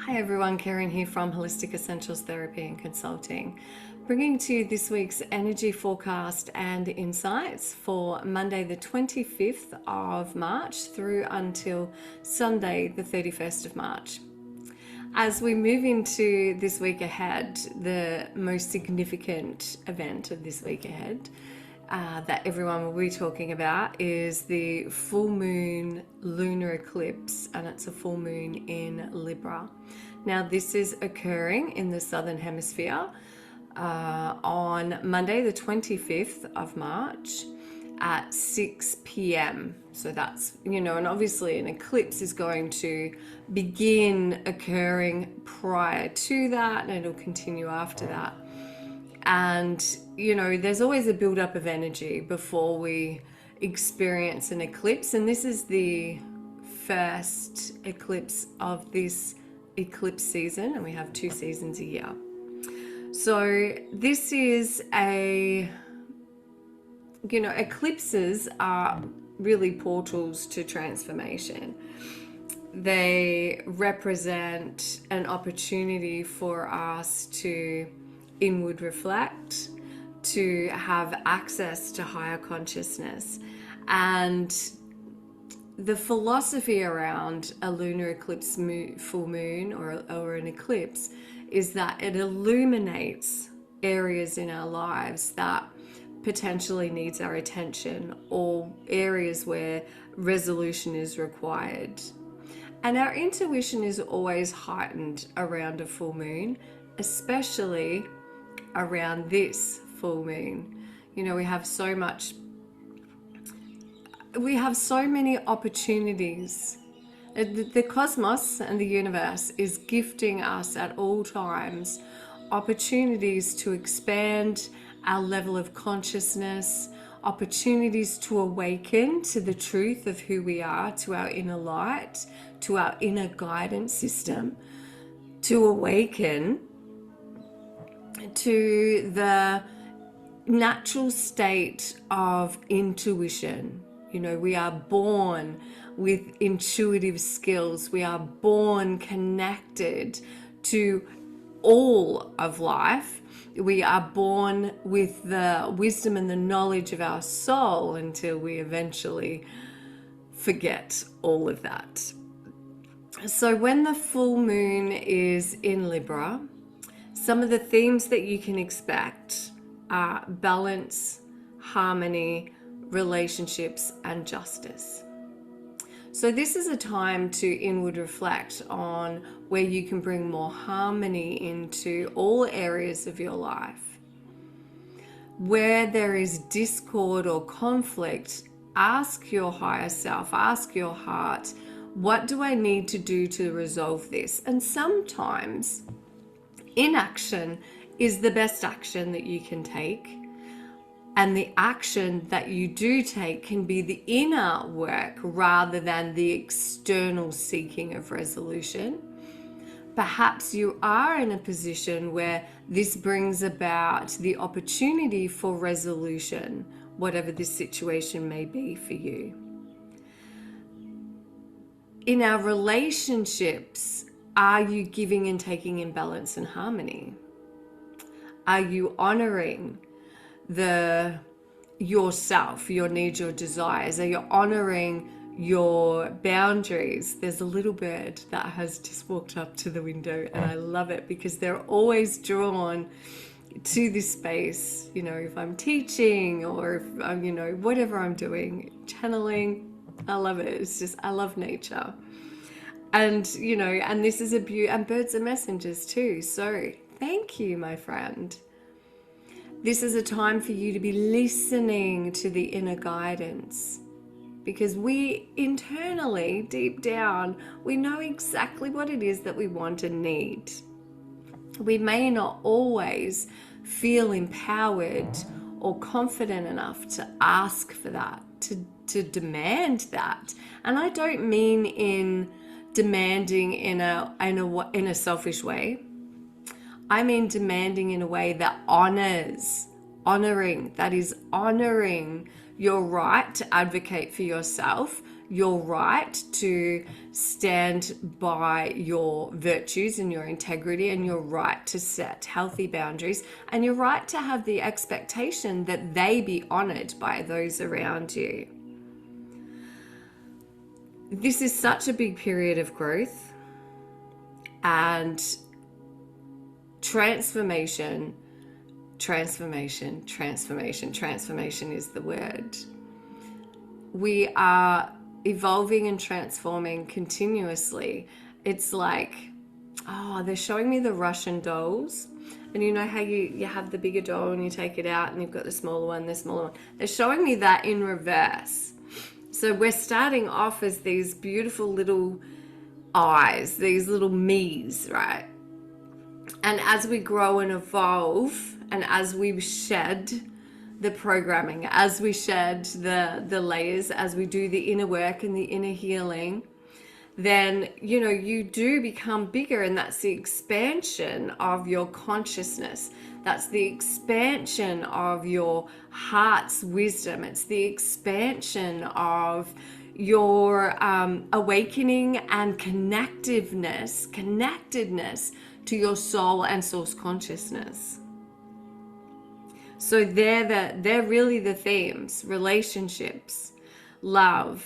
Hi everyone, Kerryn here from Holistic Essentials Therapy and Consulting, bringing to you this week's energy forecast and insights for Monday the 25th of March through until Sunday the 31st of March. As we move into this week ahead, the most significant event of this week ahead that everyone will be talking about is the full moon lunar eclipse, and it's a full moon in Libra. Now this is occurring in the southern hemisphere on Monday the 25th of March at 6 p.m. So that's, and obviously an eclipse is going to begin occurring prior to that, and it'll continue after that. And, there's always a buildup of energy before we experience an eclipse. And this is the first eclipse of this eclipse season, and we have 2 seasons a year. So this is eclipses are really portals to transformation. They represent an opportunity for us to inward reflect, to have access to higher consciousness. And the philosophy around a lunar eclipse full moon or an eclipse is that it illuminates areas in our lives that potentially needs our attention, or areas where resolution is required. And our intuition is always heightened around a full moon, especially around this full moon. We have so many opportunities. The cosmos and the universe is gifting us at all times opportunities to expand our level of consciousness, opportunities to awaken to the truth of who we are, to our inner light, to our inner guidance system, to awaken to the natural state of intuition. We are born with intuitive skills. We are born connected to all of life. We are born with the wisdom and the knowledge of our soul until we eventually forget all of that. So when the full moon is in Libra, some of the themes that you can expect are balance, harmony, relationships, and justice. So this is a time to inward reflect on where you can bring more harmony into all areas of your life. Where there is discord or conflict, ask your higher self, ask your heart, what do I need to do to resolve this? And sometimes inaction is the best action that you can take. And the action that you do take can be the inner work rather than the external seeking of resolution. Perhaps you are in a position where this brings about the opportunity for resolution, whatever this situation may be for you. In our relationships, are you giving and taking in balance and harmony? Are you honoring yourself, your needs, your desires? Are you honoring your boundaries? There's a little bird that has just walked up to the window, and I love it because they're always drawn to this space. If I'm teaching or if I'm, whatever I'm doing, channeling, I love it. I love nature. And, and this is and birds are messengers too. So thank you, my friend. This is a time for you to be listening to the inner guidance, because we internally, deep down, we know exactly what it is that we want and need. We may not always feel empowered or confident enough to ask for that, to demand that. And I don't mean in demanding in a selfish way. I mean demanding in a way that honoring your right to advocate for yourself, your right to stand by your virtues and your integrity, and your right to set healthy boundaries, and your right to have the expectation that they be honored by those around you. This is such a big period of growth and transformation. Transformation is the word. We are evolving and transforming continuously. It's like, they're showing me the Russian dolls. And you know how you have the bigger doll and you take it out and you've got the smaller one. They're showing me that in reverse. So we're starting off as these beautiful little eyes, these little me's, right? And as we grow and evolve, and as we shed the programming, as we shed the layers, as we do the inner work and the inner healing, then, you do become bigger, and that's the expansion of your consciousness. That's the expansion of your heart's wisdom. It's the expansion of your awakening and connectedness to your soul and source consciousness. So they're really the themes: relationships, love.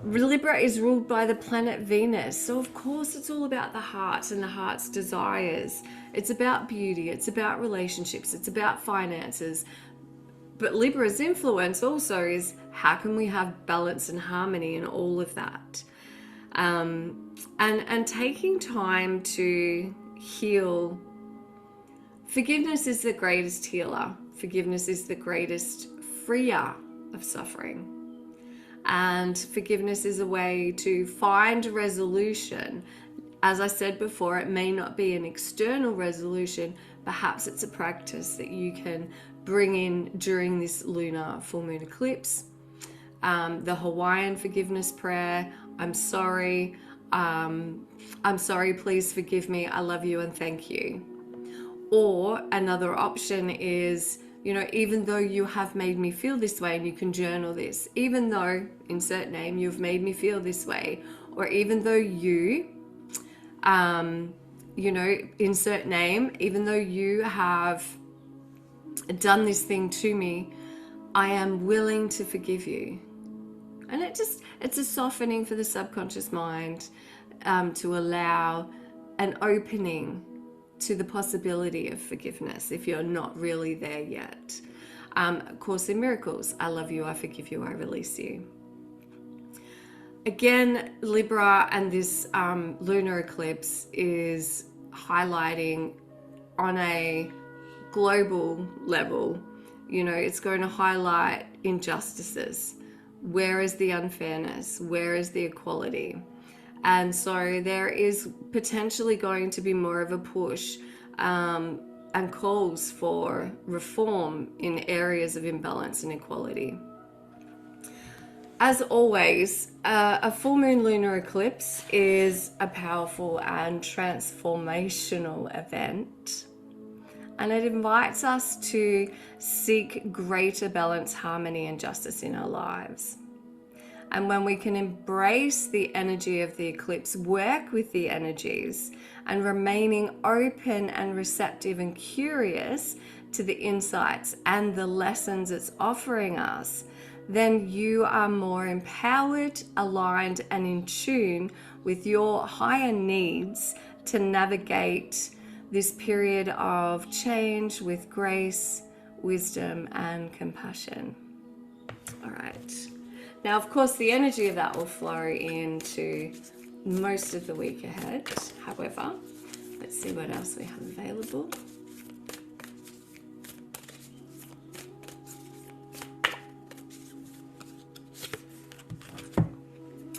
Libra is ruled by the planet Venus, so of course it's all about the heart and the heart's desires. It's about beauty, it's about relationships, it's about finances. But Libra's influence also is, how can we have balance and harmony in all of that? And taking time to heal. Forgiveness is the greatest healer. Forgiveness is the greatest freer of suffering. And forgiveness is a way to find resolution. As I said before, it may not be an external resolution. Perhaps it's a practice that you can bring in during this lunar full moon eclipse. The Hawaiian forgiveness prayer: I'm sorry, please forgive me, I love you and thank you. Or another option is, even though you have made me feel this way, and you can journal this, even though, insert name, you've made me feel this way, or even though you, insert name, even though you have done this thing to me, I am willing to forgive you. And it's a softening for the subconscious mind to allow an opening to the possibility of forgiveness if you're not really there yet. Course in Miracles: I love you, I forgive you, I release you. Again, Libra and this lunar eclipse is highlighting on a global level. It's going to highlight injustices. Where is the unfairness? Where is the equality? And so there is potentially going to be more of a push and calls for reform in areas of imbalance and inequality. As always, a full moon lunar eclipse is a powerful and transformational event. And it invites us to seek greater balance, harmony, and justice in our lives. And when we can embrace the energy of the eclipse, work with the energies, and remaining open and receptive and curious to the insights and the lessons it's offering us, then you are more empowered, aligned, and in tune with your higher needs to navigate this period of change with grace, wisdom, and compassion. All right. Now, of course, the energy of that will flow into most of the week ahead. However, let's see what else we have available.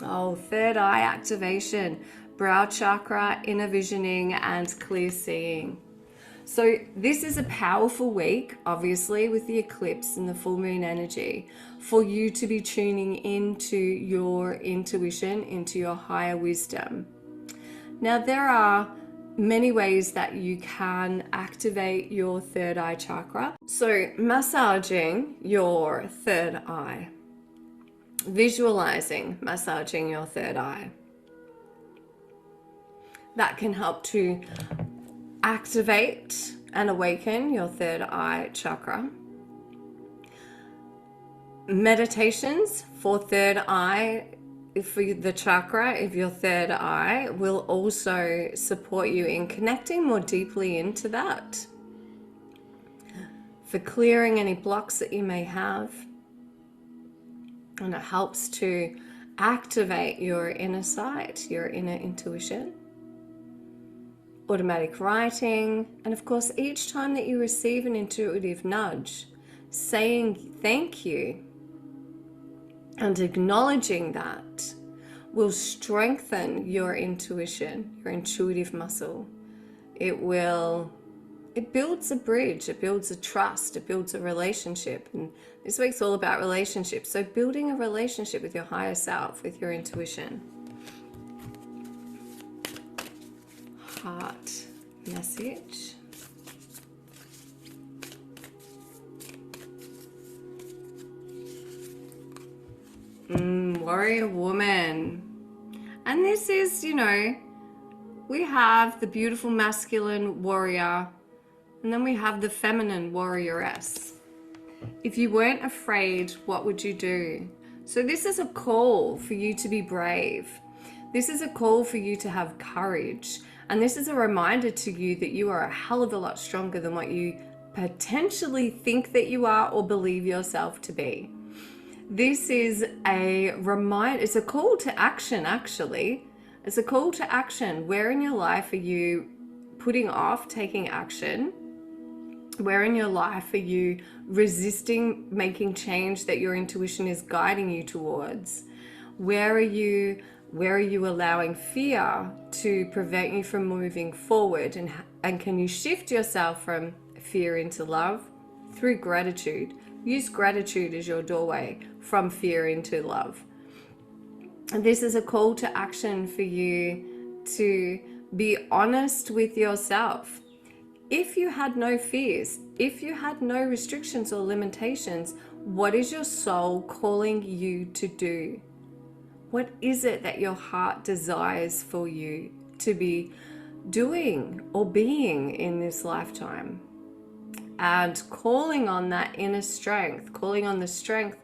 Oh, third eye activation, brow chakra, inner visioning, and clear seeing. So this is a powerful week, obviously, with the eclipse and the full moon energy, for you to be tuning into your intuition, into your higher wisdom. Now, there are many ways that you can activate your third eye chakra. So massaging your third eye. visualizing massaging your third eye. That can help to activate and awaken your third eye chakra. Meditations for third eye, for the chakra of your third eye, will also support you in connecting more deeply into that, for clearing any blocks that you may have. And it helps to activate your inner sight, your inner intuition. Automatic writing, and of course, each time that you receive an intuitive nudge, saying thank you and acknowledging that will strengthen your intuition, your intuitive muscle. It builds a bridge, it builds a trust, it builds a relationship. And this week's all about relationships. So building a relationship with your higher self, with your intuition. Heart message. Warrior woman. And this is, we have the beautiful masculine warrior, and then we have the feminine warrioress. If you weren't afraid, what would you do? So this is a call for you to be brave. This is a call for you to have courage. And this is a reminder to you that you are a hell of a lot stronger than what you potentially think that you are or believe yourself to be. This is a reminder, it's a call to action actually. It's a call to action. Where in your life are you putting off taking action? Where in your life are you resisting making change that your intuition is guiding you towards? Where are you allowing fear to prevent you from moving forward? And can you shift yourself from fear into love through gratitude? Use gratitude as your doorway from fear into love. And this is a call to action for you to be honest with yourself. If you had no fears, if you had no restrictions or limitations, what is your soul calling you to do? What is it that your heart desires for you to be doing or being in this lifetime? And calling on that inner strength, calling on the strength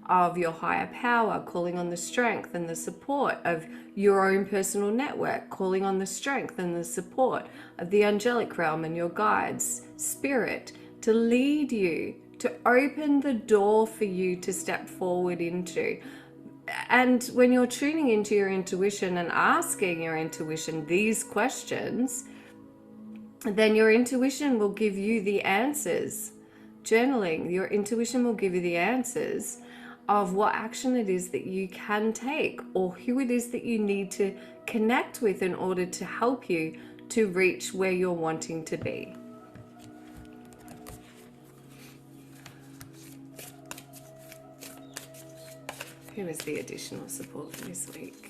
of your higher power, calling on the strength and the support of your own personal network, calling on the strength and the support of the angelic realm and your guides, spirit, to lead you, to open the door for you to step forward into. And when you're tuning into your intuition and asking your intuition these questions, then your intuition will give you the answers. Journaling, your intuition will give you the answers of what action it is that you can take, or who it is that you need to connect with in order to help you to reach where you're wanting to be. Who is the additional support for this week?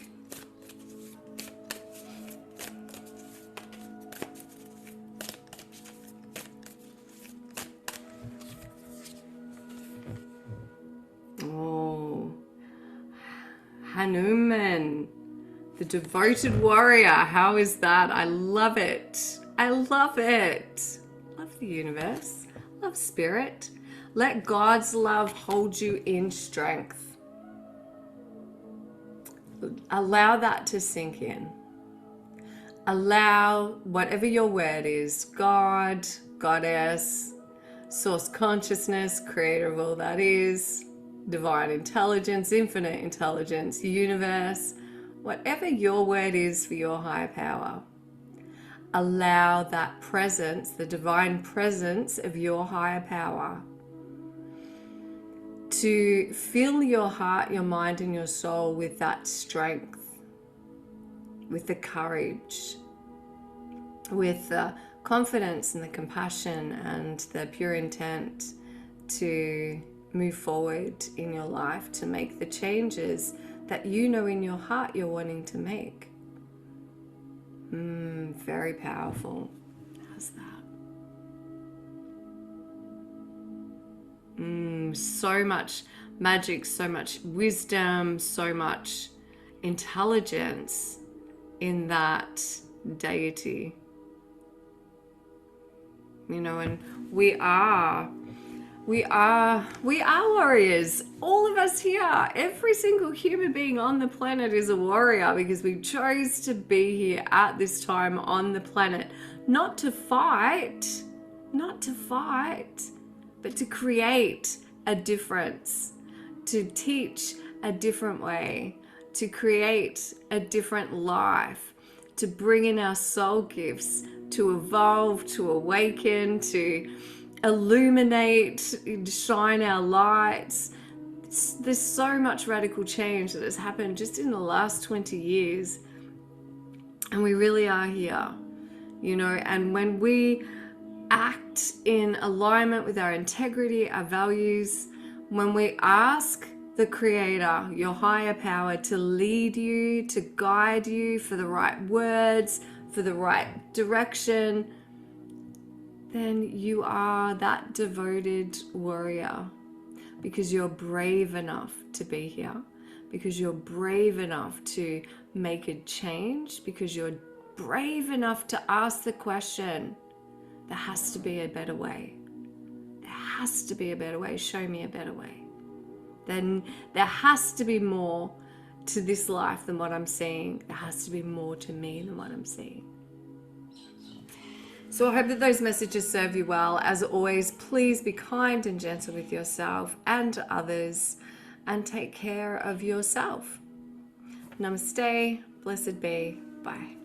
Hanuman, the devoted warrior. How is that? I love it. I love it. Love the universe. Love spirit. Let God's love hold you in strength. Allow that to sink in. Allow whatever your word is, God, Goddess, source consciousness, creator of all that is, divine intelligence, infinite intelligence, universe, whatever your word is for your higher power. Allow that presence, the divine presence of your higher power, to fill your heart, your mind, and your soul with that strength, with the courage, with the confidence and the compassion and the pure intent to move forward in your life, to make the changes that you know in your heart you're wanting to make. Very powerful. How's that? So much magic, so much wisdom, so much intelligence in that deity. You know, and we are warriors. All of us here, every single human being on the planet is a warrior, because we chose to be here at this time on the planet, not to fight, but to create a difference, to teach a different way, to create a different life, to bring in our soul gifts, to evolve, to awaken, to illuminate, shine our lights. There's so much radical change that has happened just in the last 20 years. And we really are here, you know, and when we act in alignment with our integrity, our values, when we ask the Creator, your higher power, to lead you, to guide you for the right words, for the right direction, then you are that devoted warrior, because you're brave enough to be here, because you're brave enough to make a change, because you're brave enough to ask the question, there has to be a better way. There has to be a better way. Show me a better way. Then there has to be more to this life than what I'm seeing. There has to be more to me than what I'm seeing. So I hope that those messages serve you well. As always, please be kind and gentle with yourself and others, and take care of yourself. Namaste. Blessed be. Bye.